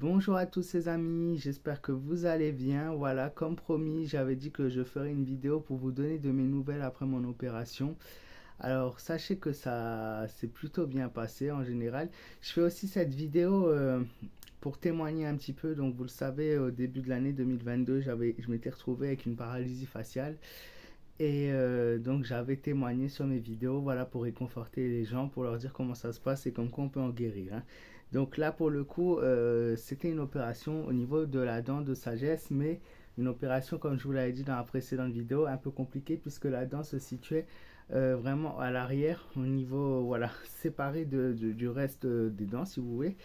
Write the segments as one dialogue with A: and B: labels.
A: Bonjour à tous ces amis, j'espère que vous allez bien. Voilà, comme promis, j'avais dit que je ferais une vidéo pour vous donner de mes nouvelles après mon opération. Alors, sachez que ça s'est plutôt bien passé en général. Je fais aussi cette vidéo pour témoigner un petit peu. Donc, vous le savez, au début de l'année 2022, je m'étais retrouvé avec une paralysie faciale. Et donc, j'avais témoigné sur mes vidéos, voilà, pour réconforter les gens, pour leur dire comment ça se passe et comme quoi on peut en guérir, hein. Donc là, pour le coup, c'était une opération au niveau de la dent de sagesse, mais une opération, comme je vous l'avais dit dans la précédente vidéo, un peu compliquée puisque la dent se situait vraiment à l'arrière, au niveau, voilà, séparé du reste des dents, si vous voulez.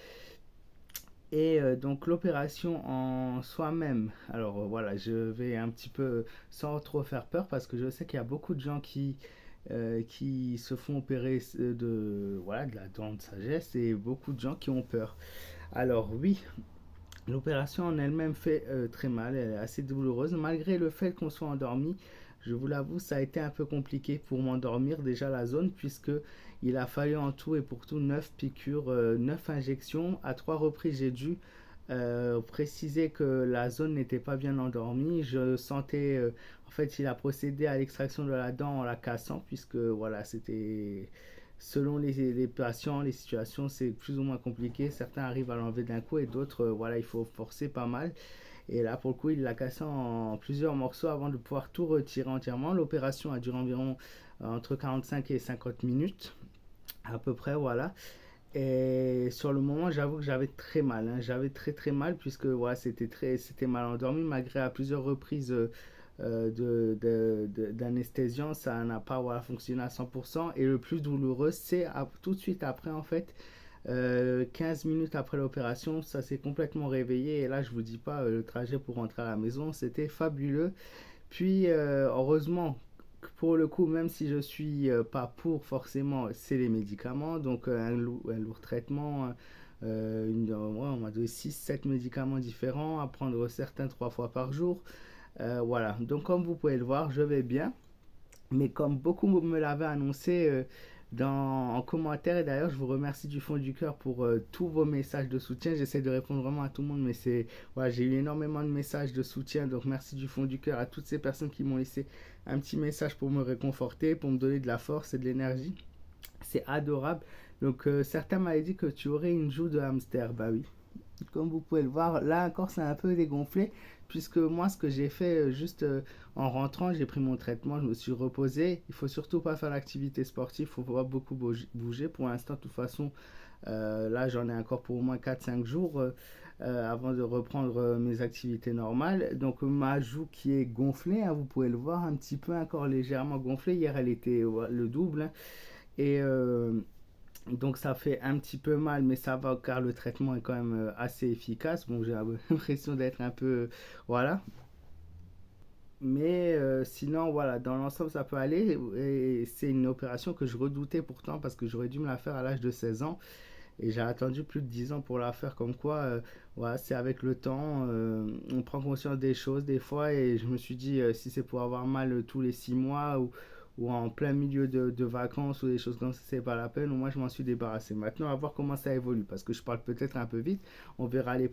A: Et donc l'opération en soi-même, alors voilà, je vais un petit peu sans trop faire peur parce que je sais qu'il y a beaucoup de gens qui se font opérer voilà, de la dent de sagesse et beaucoup de gens qui ont peur. Alors oui, l'opération en elle-même fait très mal, elle est assez douloureuse, malgré le fait qu'on soit endormi. Je vous l'avoue, ça a été un peu compliqué pour m'endormir déjà la zone, puisque il a fallu en tout et pour tout 9 piqûres, 9 injections. À 3 reprises, j'ai dû préciser que la zone n'était pas bien endormie. Je sentais, en fait, il a procédé à l'extraction de la dent en la cassant, puisque voilà, c'était selon les patients, les situations, c'est plus ou moins compliqué. Certains arrivent à l'enlever d'un coup et d'autres, voilà, il faut forcer pas mal. Et là, pour le coup, il l'a cassé en plusieurs morceaux avant de pouvoir tout retirer entièrement. L'opération a duré environ entre 45 et 50 minutes, à peu près, voilà. Et sur le moment, j'avoue que j'avais très mal, hein. J'avais très très mal puisque voilà, c'était mal endormi malgré à plusieurs reprises d'anesthésiant, ça n'a pas voilà, fonctionné à 100%. Et le plus douloureux, c'est tout de suite après en fait, 15 minutes après l'opération, ça s'est complètement réveillé. Et là, je vous dis pas, le trajet pour rentrer à la maison, c'était fabuleux. Puis, heureusement, pour le coup, même si je suis pas pour forcément, c'est les médicaments. Donc, un lourd traitement, ouais, on m'a donné 6 7 médicaments différents, à prendre certains 3 fois par jour. Voilà, donc comme vous pouvez le voir, je vais bien. Mais comme beaucoup me l'avaient annoncé en commentaire, et d'ailleurs je vous remercie du fond du cœur pour tous vos messages de soutien. J'essaie de répondre vraiment à tout le monde, mais voilà, j'ai eu énormément de messages de soutien. Donc merci du fond du cœur à toutes ces personnes qui m'ont laissé un petit message pour me réconforter, pour me donner de la force et de l'énergie. C'est adorable. Donc certains m'avaient dit que tu aurais une joue de hamster. Bah oui, comme vous pouvez le voir, là encore c'est un peu dégonflé, puisque moi ce que j'ai fait juste en rentrant, j'ai pris mon traitement, je me suis reposé. Il faut surtout pas faire l'activité sportive, il faut pas beaucoup bouger. Pour l'instant, de toute façon, là j'en ai encore pour au moins 4 5 jours avant de reprendre mes activités normales. Donc ma joue qui est gonflée, hein, vous pouvez le voir un petit peu encore légèrement gonflée. Hier elle était le double, hein. Et donc ça fait un petit peu mal, mais ça va car le traitement est quand même assez efficace. Bon, j'ai l'impression d'être un peu... Voilà. Mais sinon, voilà, dans l'ensemble, ça peut aller. Et c'est une opération que je redoutais pourtant parce que j'aurais dû me la faire à l'âge de 16 ans. Et j'ai attendu plus de 10 ans pour la faire. Comme quoi, voilà, c'est avec le temps, on prend conscience des choses des fois. Et je me suis dit, si c'est pour avoir mal tous les 6 mois ou en plein milieu de vacances ou des choses comme ça, c'est pas la peine. Au moins, je m'en suis débarrassé. Maintenant, à voir comment ça évolue. Parce que je parle peut-être un peu vite. On verra les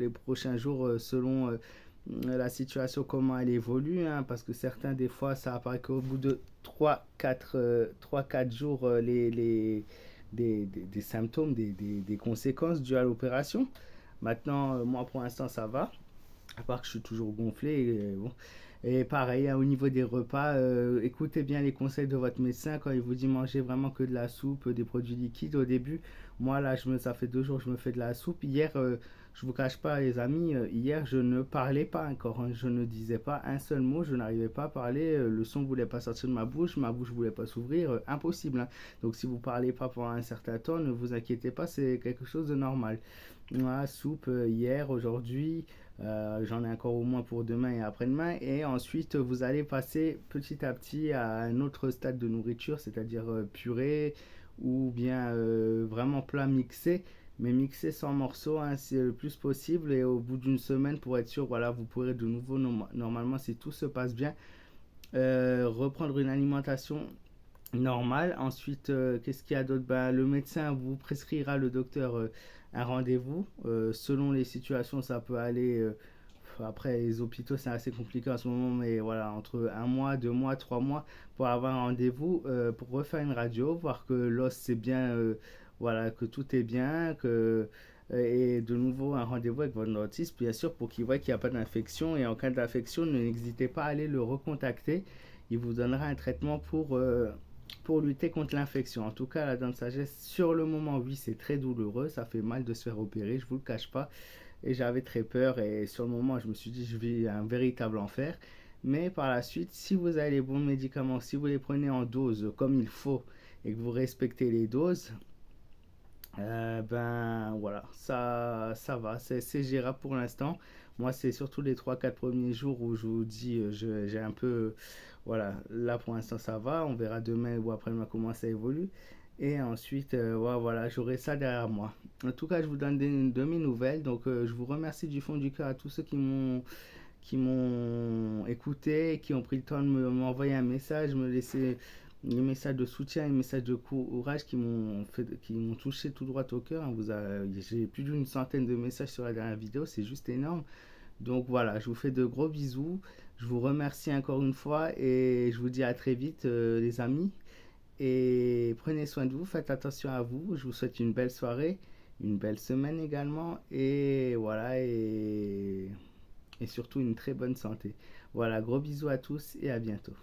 A: prochains jours selon la situation, comment elle évolue, hein, parce que certains, des fois, ça apparaît qu'au bout de 3 4 jours, des symptômes, des conséquences dues à l'opération. Maintenant, moi, pour l'instant, ça va, à part que je suis toujours gonflé. Et, bon. Et pareil, hein, au niveau des repas, écoutez bien les conseils de votre médecin quand il vous dit manger vraiment que de la soupe, des produits liquides au début. Moi, là, ça fait 2 jours que je me fais de la soupe. Hier, je vous cache pas, les amis, hier, je ne parlais pas encore, hein. Je ne disais pas un seul mot, je n'arrivais pas à parler. Le son ne voulait pas sortir de ma bouche ne voulait pas s'ouvrir. Impossible, hein. Donc, si vous ne parlez pas pendant un certain temps, ne vous inquiétez pas, c'est quelque chose de normal. Voilà, soupe hier, aujourd'hui. J'en ai encore au moins pour demain et après-demain. Et ensuite, vous allez passer petit à petit à un autre stade de nourriture, c'est-à-dire purée ou bien vraiment plat mixé. Mais mixé sans morceaux, hein, c'est le plus possible. Et au bout d'une semaine, pour être sûr, voilà, vous pourrez de nouveau, normalement, si tout se passe bien, reprendre une alimentation normal. Ensuite, qu'est-ce qu'il y a d'autre? Ben, le médecin vous prescrira, le docteur, un rendez-vous. Selon les situations, ça peut aller. Après, les hôpitaux, c'est assez compliqué en ce moment, mais voilà, entre un mois, 2 mois, 3 mois, pour avoir un rendez-vous, pour refaire une radio, voir que l'os c'est bien, voilà, que tout est bien, et de nouveau un rendez-vous avec votre dentiste, bien sûr, pour qu'il voit qu'il n'y a pas d'infection. Et en cas d'infection, n'hésitez pas à aller le recontacter. Il vous donnera un traitement pour lutter contre l'infection. En tout cas, la dent de sagesse, sur le moment, oui, c'est très douloureux. Ça fait mal de se faire opérer, je vous le cache pas. Et j'avais très peur. Et sur le moment, je me suis dit, je vis un véritable enfer. Mais par la suite, si vous avez les bons médicaments, si vous les prenez en dose comme il faut et que vous respectez les doses, ben voilà, ça va, c'est gérable pour l'instant. Moi, c'est surtout les 3 4 premiers jours où je vous dis, j'ai un peu, voilà, là pour l'instant ça va, on verra demain ou après-demain comment ça évolue. Et ensuite, ouais, voilà, j'aurai ça derrière moi. En tout cas, je vous donne de mes nouvelles, donc je vous remercie du fond du cœur à tous ceux qui m'ont écouté, qui ont pris le temps de m'envoyer un message, me laisser des messages de soutien, des messages de courage qui m'ont touché tout droit au cœur. J'ai plus d'une centaine de messages sur la dernière vidéo, c'est juste énorme. Donc voilà, je vous fais de gros bisous. Je vous remercie encore une fois et je vous dis à très vite, les amis. Et prenez soin de vous, faites attention à vous. Je vous souhaite une belle soirée, une belle semaine également. Et voilà, et surtout une très bonne santé. Voilà, gros bisous à tous et à bientôt.